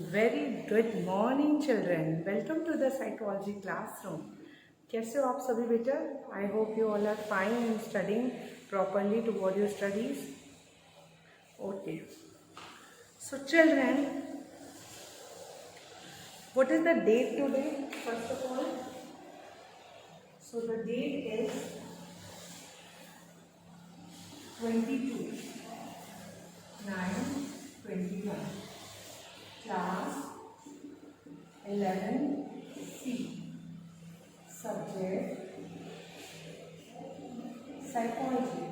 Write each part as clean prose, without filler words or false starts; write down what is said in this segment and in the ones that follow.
Very good morning children, welcome to the psychology classroom. कैसे हो आप सभी बेटा? I hope you all are fine and studying properly toward your studies. Okay, so children, what is the date today? First of all, so the date is 22/9/21, class 11C, subject psychology.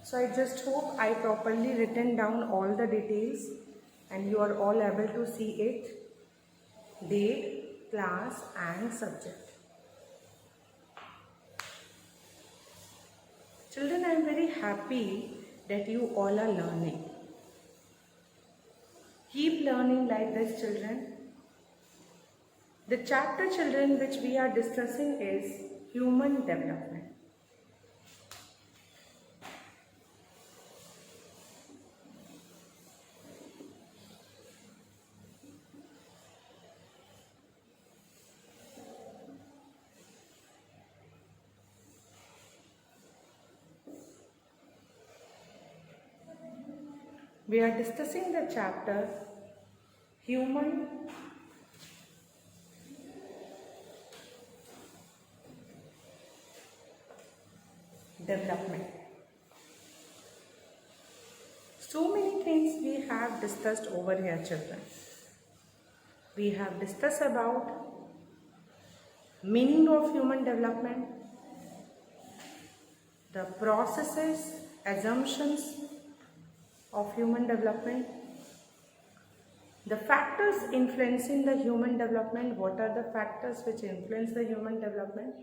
So I just hope I properly written down all the details and you are all able to see it, date, class and subject. Children, I am very happy that you all are learning. Keep learning like this, children. The chapter, children, which we are discussing is human development. We are discussing the chapter human development. So many things we have discussed over here, children. We have discussed about meaning of human development, the processes, assumptions of human development, the factors influencing the human development. What are the factors which influence the human development?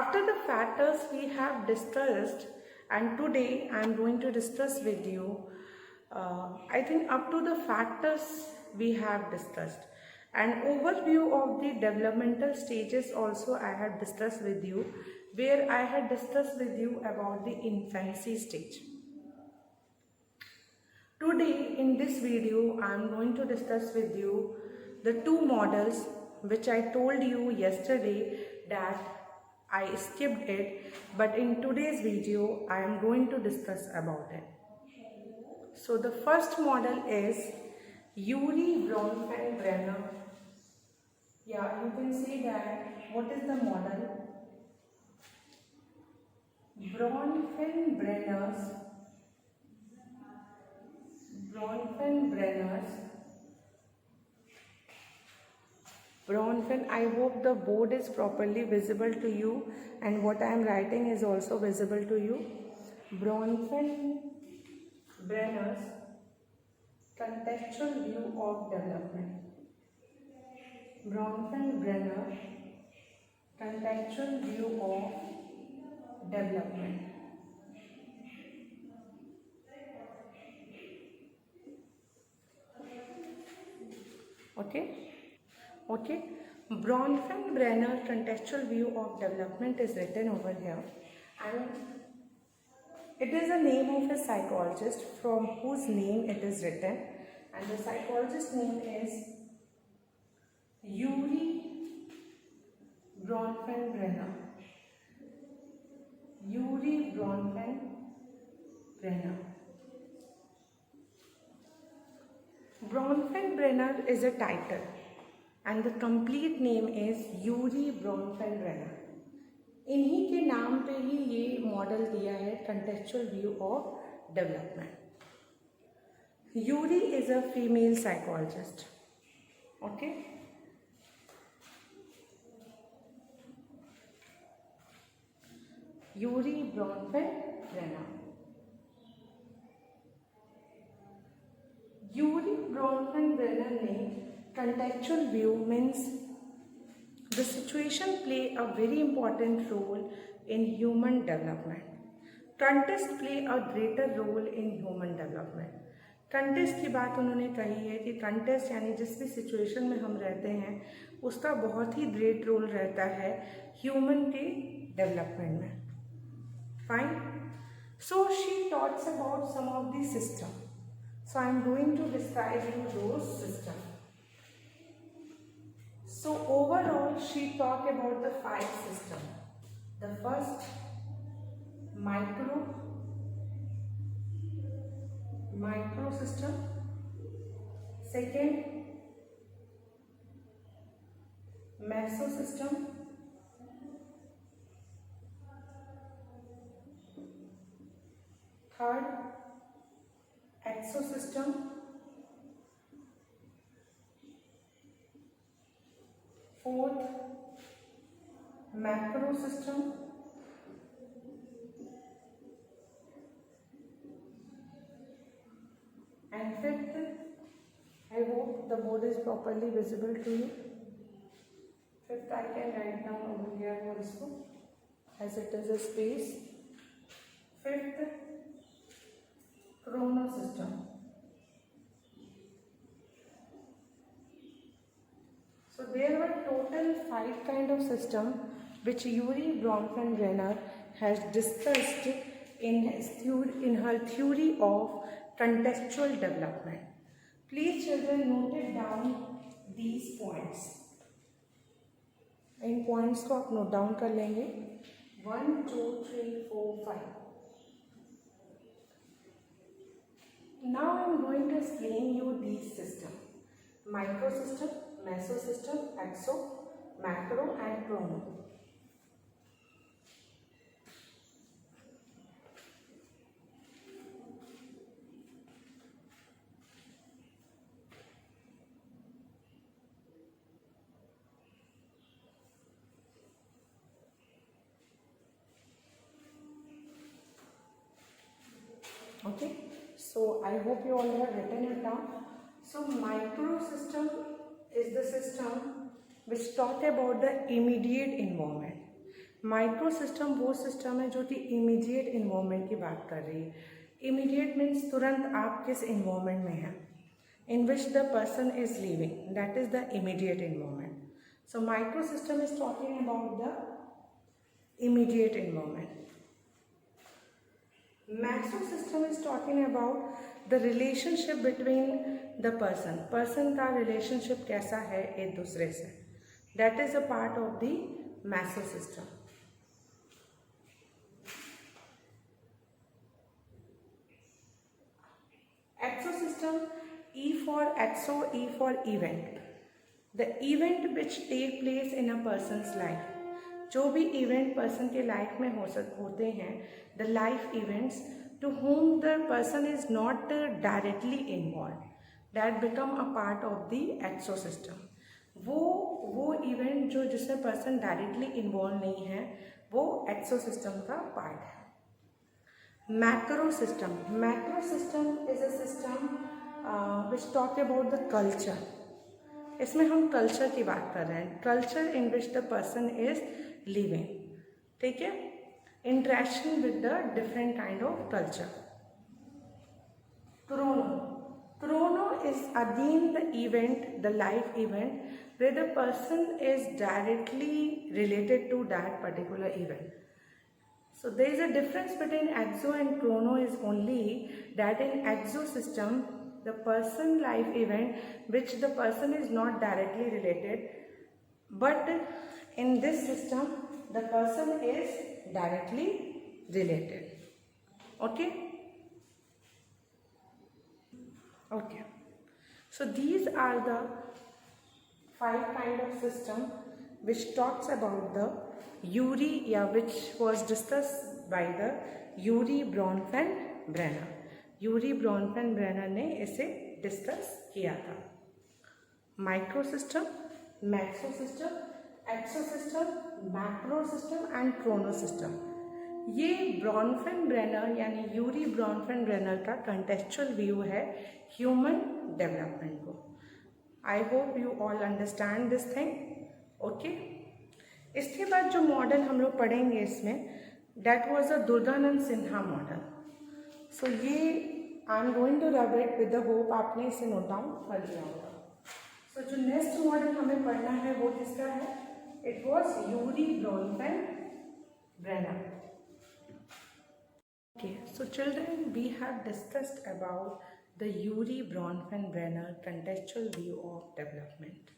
After the factors we have discussed, and today I am going to discuss with you, I think up to the factors we have discussed. An overview of the developmental stages also I had discussed with you, where I had discussed with you about the infancy stage. Today in this video I am going to discuss with you the two models which I told you yesterday that I skipped it, but in today's video I am going to discuss about it. So the first model is Ury Bronfenbrenner. Yeah, you can see that. What is the model? Bronfenbrenner's. I hope the board is properly visible to you and what I am writing is also visible to you. Bronfenbrenner's contextual view of development. Bronfenbrenner contextual view of development. Okay. Bronfenbrenner contextual view of development is written over here, and it is the name of a psychologist from whose name it is written, and the psychologist's name is Ury Bronfenbrenner. Ury Bronfenbrenner. Bronfenbrenner is a title and the complete name is Ury Bronfenbrenner. इन्हीं के नाम पे ही ये model दिया है contextual view of development. Ury is a female psychologist. Okay. Ury Bronfenbrenner. Ury Bronfenbrenner ने contextual view means the situation play a very important role in human development. Context play a greater role in human development. Contest की बात उन्होंने कही है कि contest यानी जिस भी सिचुएशन में हम रहते हैं उसका बहुत ही ग्रेट रोल रहता है ह्यूमन के डेवलपमेंट में. Fine. So she talks about some of the system. So I am going to describe you those systems. So overall she talk about the 5 systems. The first, micro system. Second, meso system. Third, exosystem. Fourth, macro system. And fifth, I hope the board is properly visible to you. Fifth, I can write down over here also as it is a space. Fifth, chrono system. So there were total 5 kind of system which Urie Bronfenbrenner has discussed in her theory of contextual development. Please children note it down these points. In points को आप note down कर लेंगे 1, 2, 3, 4, 5. Now I am going to explain you these systems: micro system, meso system, exo, macro and chrono. Okay, so I hope you all have written it down. So micro system is the system which talk about the immediate environment. Micro system वो system है जो कि immediate environment की बात कर रही है. Immediate means तुरंत आप किस इन्वायरमेंट में हैं, in which the person is living, that is the immediate environment. So micro system is talking about the immediate environment. Macro system is talking about the relationship between the person का relationship कैसा है एक दूसरे से, that is a part of the macro system. Exo system, E for exo, E for event. The event which take place in a person's life. जो भी event person के life में होते हैं, the life events to whom the person is not directly involved, that become a part of the exosystem. वो event जो जिसमें person directly involve नहीं है वो एक्सोसिस्टम का पार्ट है. Macro system is a system which talk about the culture. इसमें हम कल्चर की बात कर रहे हैं, culture in which the person is living. ठीक है, interaction with the different kind of culture. Chrono is again the event, the life event, where the person is directly related to that particular event. So there is a difference between exo and chrono is only that in exo system, the person life event which the person is not directly related, but in this system the person is directly related. Okay. Okay, so these are the 5 kind of system which talks about the which was discussed by the Urie Bronfenbrenner. Urie Bronfenbrenner ने इसे discuss किया था. Micro system, macro system, exo system, macro system and chrono system. ये Bronfenbrenner यानी Urie Bronfenbrenner का contextual view है human development को. I hope you all understand this thing. Okay, इसके बाद जो मॉडल हम लोग पढ़ेंगे इसमें, that was a Durganand Sinha model. So ये I am going to rub it with the hope आपने इसे नोट डाउन कर लिया होगा. सो जो नेक्स्ट मॉडल हमें पढ़ना है वो किसका है, it was Urie Bronfenbrenner. Okay, So children, we have discussed about the Yuri Bronfenbrenner contextual view of development.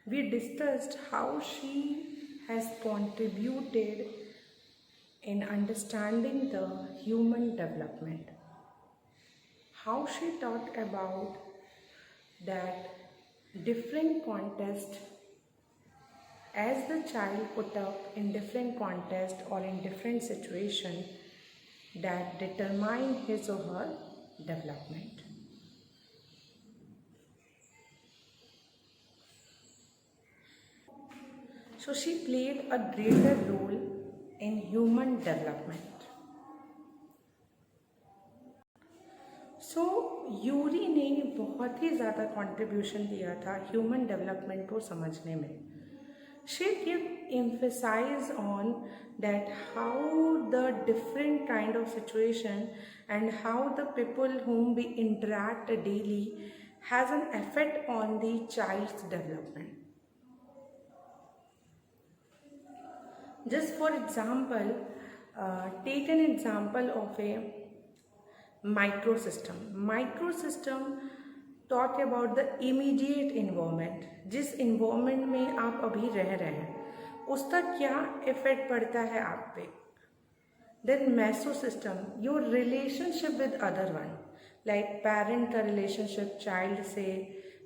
We discussed how she has contributed in understanding the human development. How she talked about that different context, as the child put up in different context or in different situation that determine his or her development. So she played a greater role in human development. So Yuri ने बहुत ही ज़्यादा contribution दिया था human development को समझने में. She give emphasize on that how the different kind of situation and how the people whom we interact daily has an effect on the child's development. Just for example, take an example of a microsystem. Microsystem talk about the immediate environment. जिस environment में आप अभी रह रहे हैं उसका क्या effect पड़ता है आप पे. Then mesosystem, your relationship with other one, like parent का relationship child से,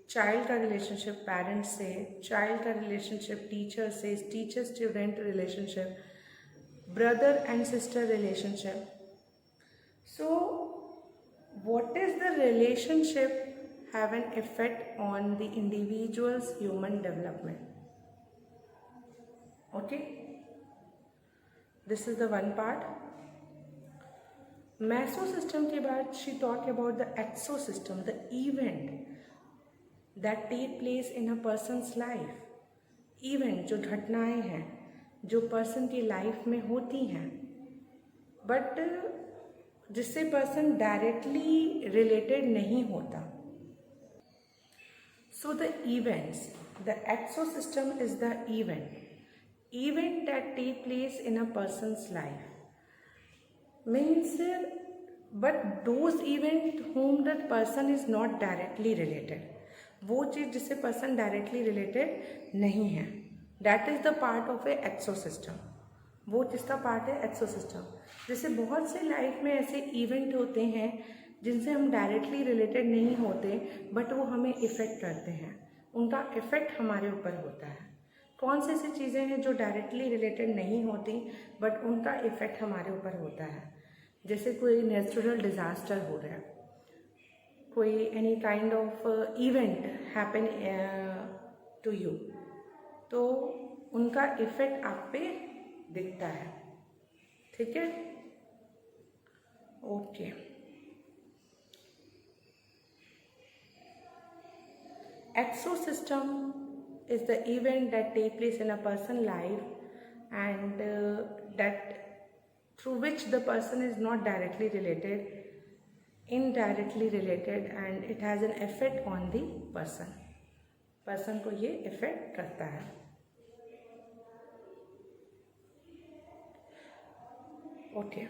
child का relationship parent से, child का relationship teacher से, teacher student relationship, brother and sister relationship. So what is the relationship have an effect on the individual's human development? Okay, this is the one part. Mesosystem के बाद she talk about the exosystem, the event that take place in a person's life. Event जो घटनाएं हैं जो person की life में होती हैं but जिससे पर्सन डायरेक्टली रिलेटेड नहीं होता. So the events, the exosystem is the event that take place in a person's life means but those event whom that person is not directly related. वो चीज़ जिससे person directly related नहीं है, that is the part of a exosystem. वो जिसका part है एक्सोसिस्टम. जैसे बहुत से लाइफ में ऐसे इवेंट होते हैं जिनसे हम डायरेक्टली रिलेटेड नहीं होते बट वो हमें इफ़ेक्ट करते हैं, उनका इफ़ेक्ट हमारे ऊपर होता है. कौन सी ऐसी चीज़ें हैं जो डायरेक्टली रिलेटेड नहीं होती बट उनका इफ़ेक्ट हमारे ऊपर होता है. जैसे कोई नेचुरल डिज़ास्टर हो रहा है, कोई any kind of event happen to you, तो उनका इफ़ेक्ट आप पे दिखता है. ठीक है, okay. Exosystem is the event that take place in a person's life and that through which the person is not directly related, indirectly related, and it has an effect on the person. person को ये effect करता है. Okay,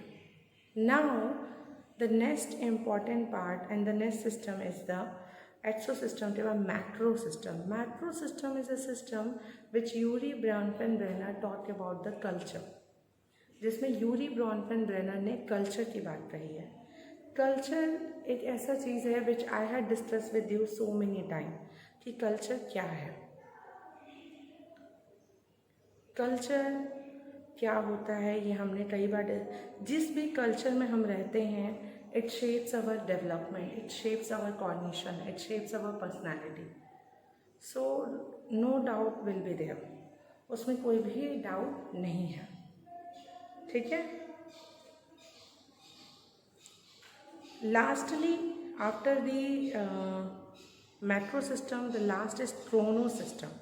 now the next important part and the next system is the exosystem to a macro system. Macro system is a system which Yuri Bronfenbrenner talked about the culture, जिसमें Yuri ब्रॉनफेन-ब्रेनर ने culture की बात कही है. Culture एक ऐसा चीज़ है which I had discuss with you so many time कि कल्चर क्या है, कल्चर क्या होता है, ये हमने कई बार. जिस भी कल्चर में हम रहते हैं it shapes our development, it shapes our cognition, it shapes our personality. So no doubt will be there, उसमें कोई भी डाउट नहीं है. ठीक है. Lastly, after the macro system, the last is chronosystem.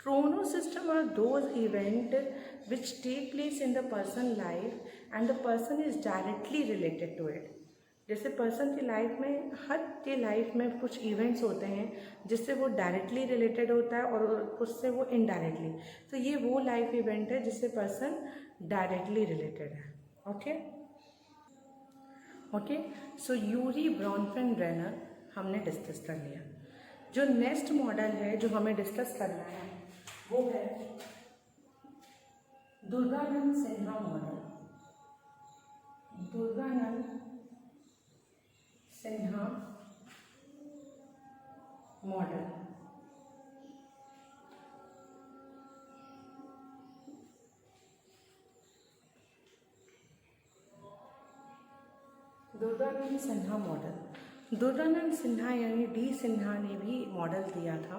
Chronosystem are those events which take place in the person's life and the person is directly related to it. जैसे person की life में, हर के life में कुछ events होते हैं जिससे वो डायरेक्टली रिलेटेड होता है और उससे वो इनडायरेक्टली। तो ये वो लाइफ इवेंट है जिससे पर्सन डायरेक्टली रिलेटेड है। ओके ओके, सो यूरी ब्रॉनफेन-ब्रेनर हमने डिस्कस कर लिया। जो नेक्स्ट मॉडल है जो हमें डिस्कस करना है वो है Durganand Sinha model. Durganand Sinha model. Durganand Sinha model, Durganand Sinha यानी डी सिन्हा ने भी मॉडल दिया था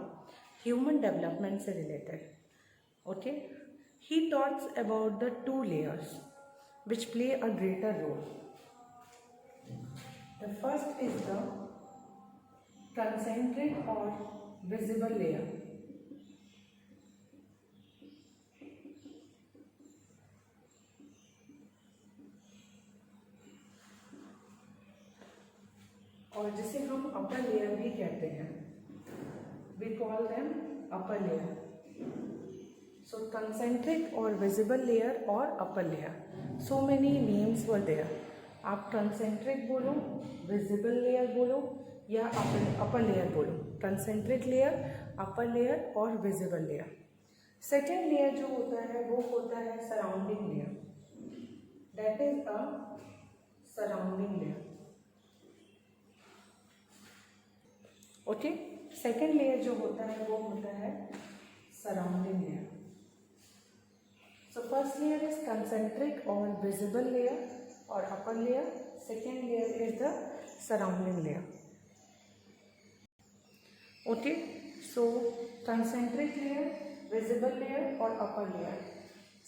ह्यूमन डेवलपमेंट से related. Okay, he talks about the 2 layers which play a greater role. The first is the concentric or visible layer. और जिसे हम अपर लेयर भी कहते हैं, we call them upper layer. So concentric or visible layer or upper layer, so many names were there. आप concentric बोलो, visible layer बोलो या upper layer बोलो। concentric layer, upper layer और visible layer। second layer जो होता है वो होता है surrounding layer, that is a surrounding layer। Okay, second layer जो होता है वो होता है surrounding layer. So first layer is concentric और विजिबल लेयर और upper layer, second layer is the surrounding layer. Okay, so concentric layer, visible layer और upper layer,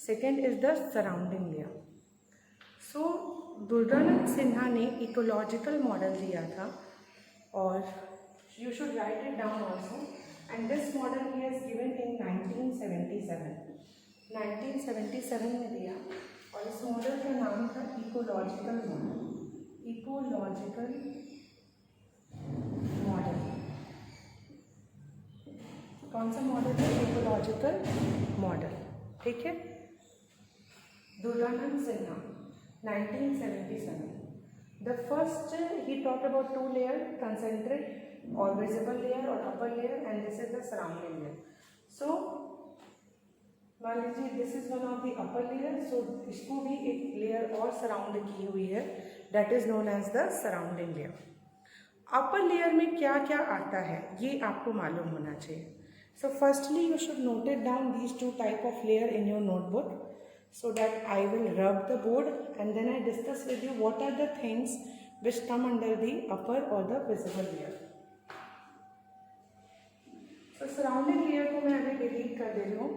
second is the surrounding layer. So Durganand Sinha ने ecological model दिया था और you should write it down also, and this model he has given in 1977। 1977 में दिया और इस model का नाम था इकोलॉजिकल मॉडल। इकोलॉजिकल मॉडल कौन सा मॉडल है? Ecological model. ठीक है, Durganand Sinha 1977। The first he talked about 2 layer, concentric और visible layer और upper layer, and this is the surrounding layer. So मान लीजिए this is one of the upper layer, so इसको भी एक layer और surround की हुई है, that is known as the surrounding layer। upper layer में क्या क्या आता है ये आपको मालूम होना चाहिए। So firstly you should note it down these 2 type of layer in your notebook, so that I will rub the board and then I discuss with you what are the things which come under the upper or the visible layer। तो surrounding layer को मैं अभी delete कर दे रही हूँ।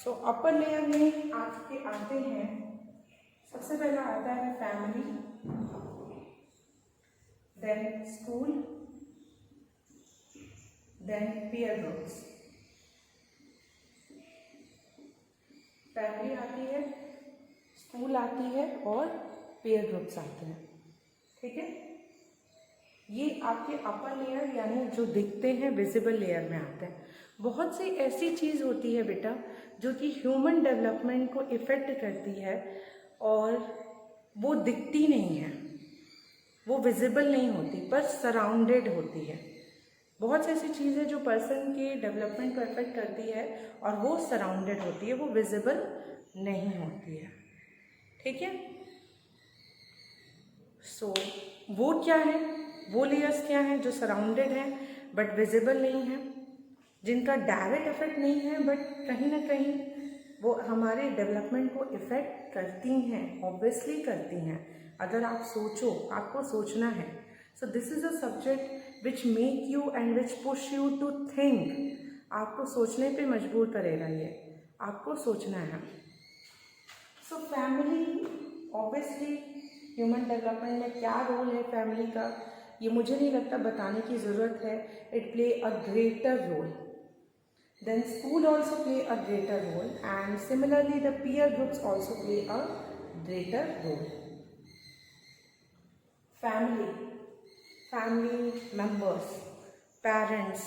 सो upper layer में आपके आते हैं, सबसे पहला आता है family, then school, then peer groups. Family आती है, स्कूल आती है और पीयर ग्रुप्स आते हैं। ठीक है, ये आपके अपर लेयर यानी जो दिखते हैं विजिबल लेयर में आते हैं। बहुत सी ऐसी चीज़ होती है बेटा जो कि ह्यूमन डेवलपमेंट को इफ़ेक्ट करती है और वो दिखती नहीं है, वो विजिबल नहीं होती पर सराउंडेड होती है। बहुत सी ऐसी चीज़ें जो पर्सन के डेवलपमेंट को इफ़ेक्ट करती है और वो सराउंडेड होती है, वो विजिबल नहीं होती है। ठीक है, सो वो क्या है, वो लेयर्स क्या हैं जो सराउंडेड हैं बट विजिबल नहीं हैं, जिनका डायरेक्ट इफेक्ट नहीं है बट कहीं ना कहीं वो हमारे डेवलपमेंट को इफ़ेक्ट करती हैं, ऑब्वियसली करती हैं। अगर आप सोचो, आपको सोचना है। So this is a subject which make you and which push you to think. आपको सोचने पे मजबूर करेगा ये, आपको सोचना है। So family, obviously human development में क्या रोल है फैमिली का, ये मुझे नहीं लगता बताने की ज़रूरत है। It play a greater role. Then school also play a greater role and similarly the peer groups also play a greater role. family members, parents,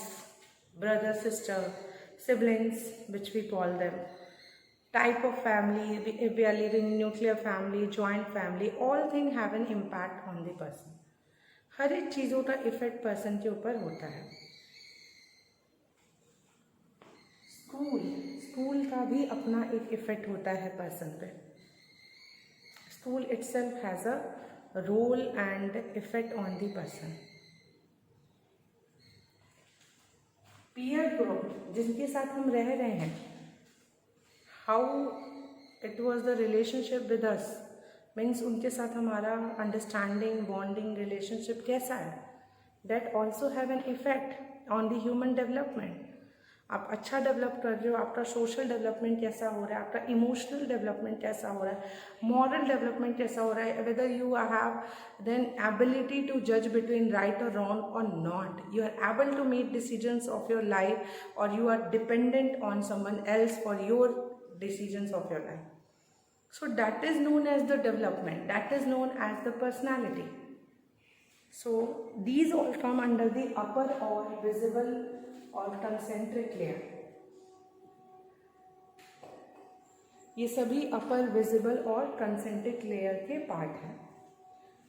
brother, sister, siblings, which we call them, type of family, if we are living in nuclear family, joint family, all things have an impact on the person. हर एक चीज़ों का effect person के ऊपर होता है. School का भी अपना एक इफेक्ट होता है पर्सन पे. School itself has a role and effect on the person. Peer group जिनके साथ हम रह रहे हैं, how it was the relationship with us, means उनके साथ हमारा अंडरस्टैंडिंग, बॉन्डिंग, रिलेशनशिप कैसा है, that also have an effect on the human development. आप अच्छा डेवलप कर रहे हो, आपका सोशल डेवलपमेंट कैसा हो रहा है, आपका इमोशनल डेवलपमेंट कैसा हो रहा है, मॉरल डेवलपमेंट कैसा हो रहा है, whether you have then ability to जज बिटवीन राइट और रॉन्ग और not, you are able to make decisions of your life और you are dependent on someone else for your decisions of your life. So that is known as the development, that is known as the personality. So these all come under the upper or visible or concentric layer. ये सभी अपर, visible और concentric layer के part हैं.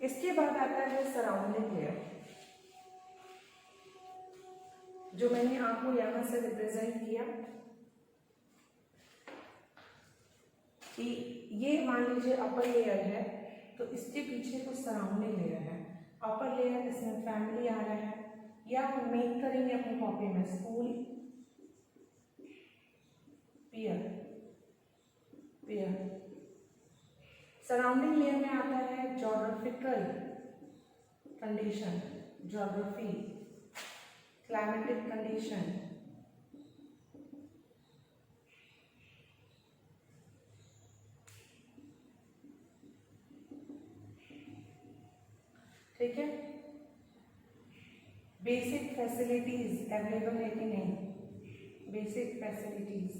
इसके बाद आता है surrounding layer, जो मैंने आपको यहाँ से रिप्रेजेंट किया कि ये मान लीजिए अपर लेयर है, तो इसके पीछे कुछ सराउंडिंग लेयर है. अपर लेयर, इसमें फैमिली आ रहा है, या हम मेक करेंगे अपनी कॉपी में स्कूल, पीयर. सराउंडिंग लेयर में आता है geographical condition, geography, climatic condition, ठीक है. बेसिक फैसिलिटीज अवेलेबल है कि नहीं, बेसिक फैसिलिटीज,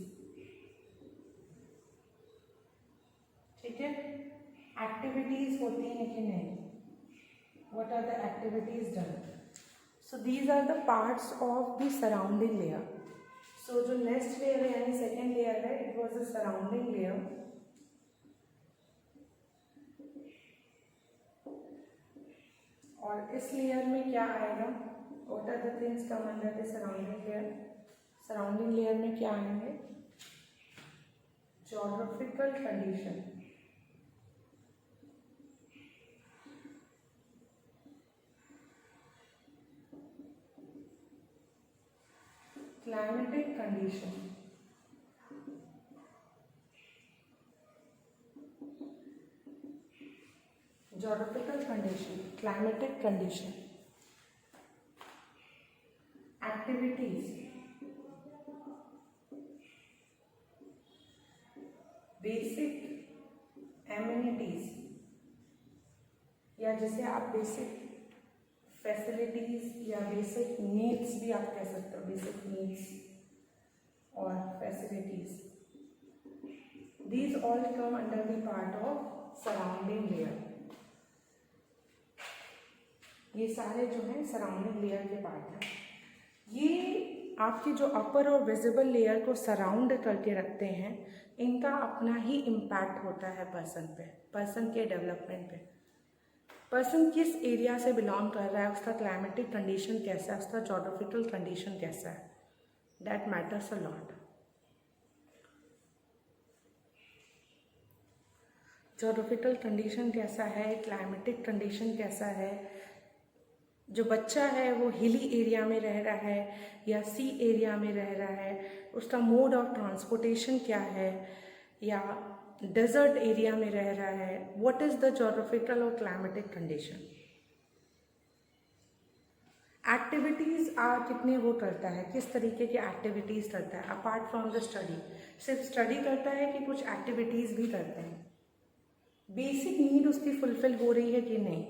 ठीक है. एक्टिविटीज होती हैं कि नहीं, what are the activities done. So these are the parts of the surrounding layer. So जो नेक्स्ट लेयर है यानी सेकेंड लेयर है, it was the surrounding layer. और इस लेयर में क्या आएगा, what are the things come under the surrounding layer. Surrounding layer में क्या आएंगे, geographical condition, climatic condition, geographical condition, climatic condition, activities, basic amenities, या जिसे आप बेसिक फैसिलिटीज या बेसिक नीड्स भी आप कह सकते हो, बेसिक नीड्स और facilities. These all come under the part of surrounding layer. ये सारे जो हैं सराउंडिंग लेयर के पार्ट हैं. ये आपके जो अपर और विजिबल लेयर को सराउंड करके रखते हैं, इनका अपना ही इम्पैक्ट होता है पर्सन पे, पर्सन के डेवलपमेंट पे. पर्सन किस एरिया से बिलोंग कर रहा है, उसका क्लाइमेटिक कंडीशन कैसा है, उसका ज्योग्राफिकल कंडीशन कैसा है, that matters a lot. Geographical condition कैसा है, क्लाइमेटिक कंडीशन कैसा है, जो बच्चा है वो हिली एरिया में रह रहा है या सी एरिया में रह रहा है, उसका मोड ऑफ ट्रांसपोर्टेशन क्या है, या डेजर्ट एरिया में रह रहा है, व्हाट इज़ द ज्योग्राफिकल और क्लाइमेटिक कंडीशन. एक्टिविटीज़ कितने वो करता है, किस तरीके की एक्टिविटीज़ करता है, अपार्ट फ्रॉम द स्टडी. सिर्फ स्टडी करता है कि कुछ एक्टिविटीज़ भी करते हैं. बेसिक नीड उसकी फुलफिल हो रही है कि नहीं,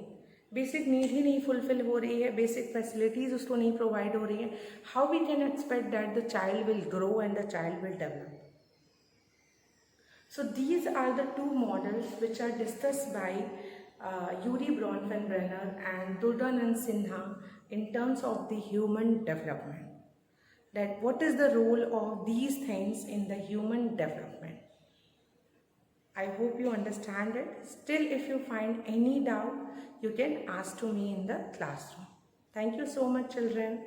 बेसिक नीड ही नहीं फुलफिल हो रही है, बेसिक फैसिलिटीज़ उसको नहीं प्रोवाइड हो रही है, how we can expect that the child will grow and the child will develop. So these are the two models which are discussed by Yuri Bronfenbrenner and Durdanand Sinha in terms of the human development. That what is the role of these things in the human development. I hope you understand it. Still, if you find any doubt, you can ask to me in the classroom. Thank you so much, children.